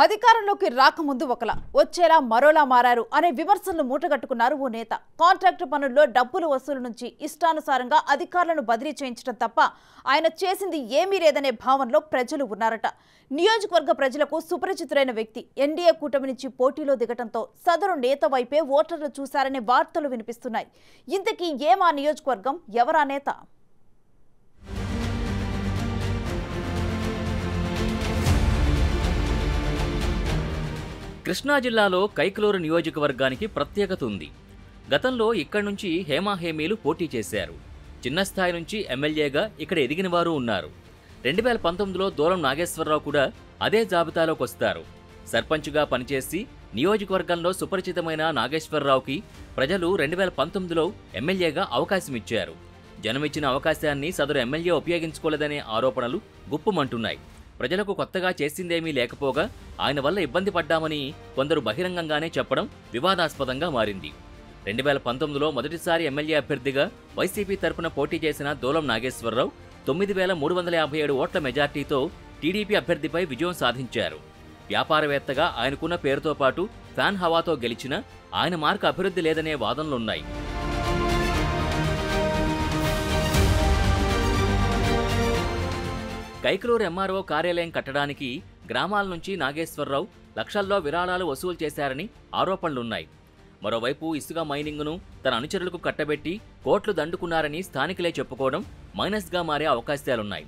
అధికారంలోకి రాకముందు ఒకలా వచ్చేలా మరోలా మారారు అనే విమర్శలను మూటగట్టుకున్నారు ఓ నేత. కాంట్రాక్ట్ పనుల్లో డబ్బులు వసూలు నుంచి ఇష్టానుసారంగా అధికారులను బదిలీ చేయించడం తప్ప ఆయన చేసింది ఏమీ లేదనే భావనలో ప్రజలు ఉన్నారట. నియోజకవర్గ ప్రజలకు సుపరిచితులైన వ్యక్తి ఎన్డీఏ కూటమి నుంచి పోటీలో దిగటంతో సదరు నేత వైపే ఓటర్లు చూశారనే వార్తలు వినిపిస్తున్నాయి. ఇంతకీ ఏమా నియోజకవర్గం, ఎవరా నేత? కృష్ణా జిల్లాలో కైకలూరు నియోజకవర్గానికి ప్రత్యేకత ఉంది. గతంలో ఇక్కడి నుంచి హేమాహేమీలు పోటీ చేశారు. చిన్న స్థాయి నుంచి ఎమ్మెల్యేగా ఇక్కడ ఎదిగిన వారు ఉన్నారు. 2019లో దూలం నాగేశ్వరరావు కూడా అదే జాబితాలోకి వస్తారు. సర్పంచ్గా పనిచేసి నియోజకవర్గంలో సుపరిచితమైన నాగేశ్వరరావుకి ప్రజలు 2019లో ఎమ్మెల్యేగా అవకాశమిచ్చారు. జనమిచ్చిన అవకాశాన్ని సదరు ఎమ్మెల్యే ఉపయోగించుకోలేదనే ఆరోపణలు గుప్పుమంటున్నాయి. ప్రజలకు కొత్తగా చేసిందేమీ లేకపోగా ఆయన వల్ల ఇబ్బంది పడ్డామని కొందరు బహిరంగంగానే చెప్పడం వివాదాస్పదంగా మారింది. 2019లో మొదటిసారి ఎమ్మెల్యే అభ్యర్థిగా వైసీపీ తరపున పోటీ చేసిన దూలం నాగేశ్వరరావు 9357 ఓట్ల మెజార్టీతో టీడీపీ అభ్యర్థిపై విజయం సాధించారు. వ్యాపారవేత్తగా ఆయనకున్న పేరుతో పాటు ఫ్యాన్ హవాతో గెలిచిన ఆయన మార్కు అభివృద్ధి లేదనే వాదనలున్నాయి. కైకలూరు ఎంఆర్ఓ కార్యాలయం కట్టడానికి గ్రామాల నుంచి నాగేశ్వరరావు లక్షల్లో విరాళాలు వసూలు చేశారని ఆరోపణలున్నాయి. మరోవైపు ఇసుక మైనింగ్ను తన అనుచరులకు కట్టబెట్టి కోట్లు దండుకున్నారని స్థానికులే చెప్పుకోవడం మైనస్గా మారే అవకాశాలున్నాయి.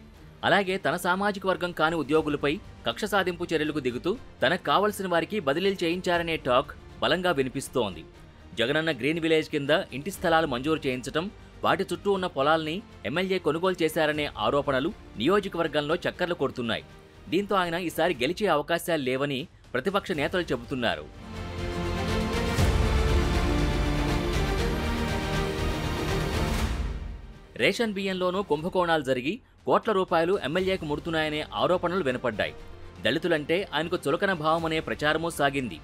అలాగే తన సామాజిక వర్గం కాని ఉద్యోగులపై కక్ష సాధింపు చర్యలకు దిగుతూ తనకు కావలసిన వారికి బదిలీలు చేయించారనే టాక్ బలంగా వినిపిస్తోంది. జగనన్న గ్రీన్ విలేజ్ కింద ఇంటి స్థలాలు మంజూరు చేయించడం, వాటి చుట్టూ ఉన్న పొలాల్ని ఎమ్మెల్యే కొనుగోలు చేశారనే ఆరోపణలు నియోజకవర్గంలో చక్కర్లు కొడుతున్నాయి. దీంతో ఆయన ఈసారి గెలిచే అవకాశాలు లేవని ప్రతిపక్ష నేతలు చెబుతున్నారు. రేషన్ బియ్యంలోనూ కుంభకోణాలు జరిగి కోట్ల రూపాయలు ఎమ్మెల్యేకు ముడుతున్నాయనే ఆరోపణలు వినపడ్డాయి. దళితులంటే ఆయనకు చులకన భావమనే ప్రచారమూ సాగింది.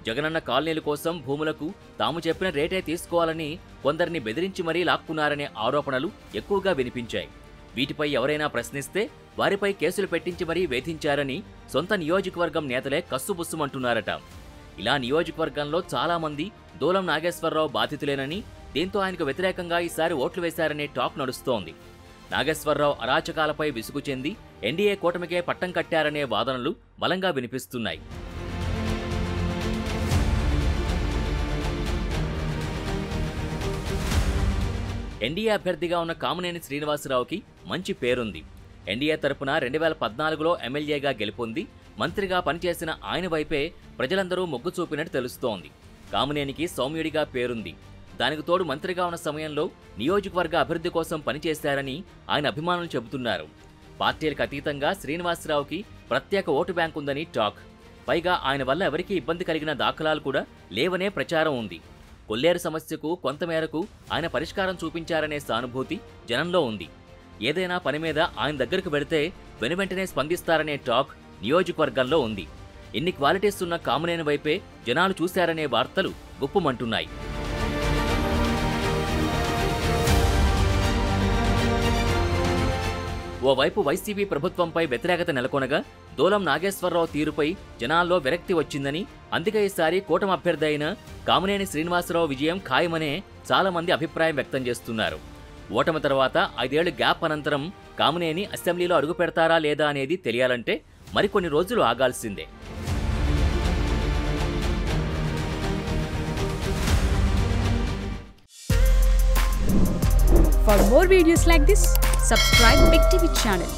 జగనన్న కాలనీల కోసం భూములకు తాము చెప్పిన రేటే తీసుకోవాలని కొందరిని బెదిరించి మరీ లాక్కున్నారనే ఆరోపణలు ఎక్కువగా వినిపించాయి. వీటిపై ఎవరైనా ప్రశ్నిస్తే వారిపై కేసులు పెట్టించి మరీ వేధించారని సొంత నియోజకవర్గం నేతలే కస్సుబుస్సుమంటున్నారట. ఇలా నియోజకవర్గంలో చాలామంది దూలం నాగేశ్వరరావు బాధితులేనని, దీంతో ఆయనకు వ్యతిరేకంగా ఈసారి ఓట్లు వేశారనే టాక్ నడుస్తోంది. నాగేశ్వరరావు అరాచకాలపై విసుగు చెంది ఎన్డీఏ కూటమికే పట్టం కట్టారనే వాదనలు బలంగా వినిపిస్తున్నాయి. ఎన్డీఏ అభ్యర్థిగా ఉన్న కామినేని శ్రీనివాసరావుకి మంచి పేరుంది. ఎన్డీఏ తరపున 2014లో ఎమ్మెల్యేగా గెలుపొంది మంత్రిగా పనిచేసిన ఆయన వైపే ప్రజలందరూ మొగ్గు చూపినట్టు తెలుస్తోంది. కామినేనికి సౌమ్యుడిగా పేరుంది. దానికి తోడు మంత్రిగా ఉన్న సమయంలో నియోజకవర్గ అభివృద్ధి కోసం పనిచేశారని ఆయన అభిమానులు చెబుతున్నారు. పార్టీలకు అతీతంగా శ్రీనివాసరావుకి ప్రత్యేక ఓటు బ్యాంక్ ఉందని టాక్. పైగా ఆయన వల్ల ఎవరికీ ఇబ్బంది కలిగిన దాఖలాలు కూడా లేవనే ప్రచారం ఉంది. కొల్లేరు సమస్యకు కొంతమేరకు ఆయన పరిష్కారం చూపించారనే సానుభూతి జనంలో ఉంది. ఏదైనా పని మీద ఆయన దగ్గరకు వెళితే వెనువెంటనే స్పందిస్తారనే టాక్ నియోజకవర్గంలో ఉంది. ఇన్ని క్వాలిటీస్ ఉన్న కామినేని వైపే జనాలు చూశారనే వార్తలు గుప్పుమంటున్నాయి. ఓవైపు వైసీపీ ప్రభుత్వంపై వ్యతిరేకత నెలకొనగా దూలం నాగేశ్వరరావు తీరుపై జనాల్లో విరక్తి వచ్చిందని, అందుకే ఈసారి కూటమి అభ్యర్థి అయిన కామినేని శ్రీనివాసరావు విజయం ఖాయమనే చాలామంది అభిప్రాయం వ్యక్తం చేస్తున్నారు. ఓటమి తర్వాత 5 ఏళ్ల గ్యాప్ అనంతరం కామినేని అసెంబ్లీలో అడుగు పెడతారా లేదా అనేది తెలియాలంటే మరికొన్ని రోజులు ఆగాల్సిందే. For more videos like this, subscribe Big TV channel.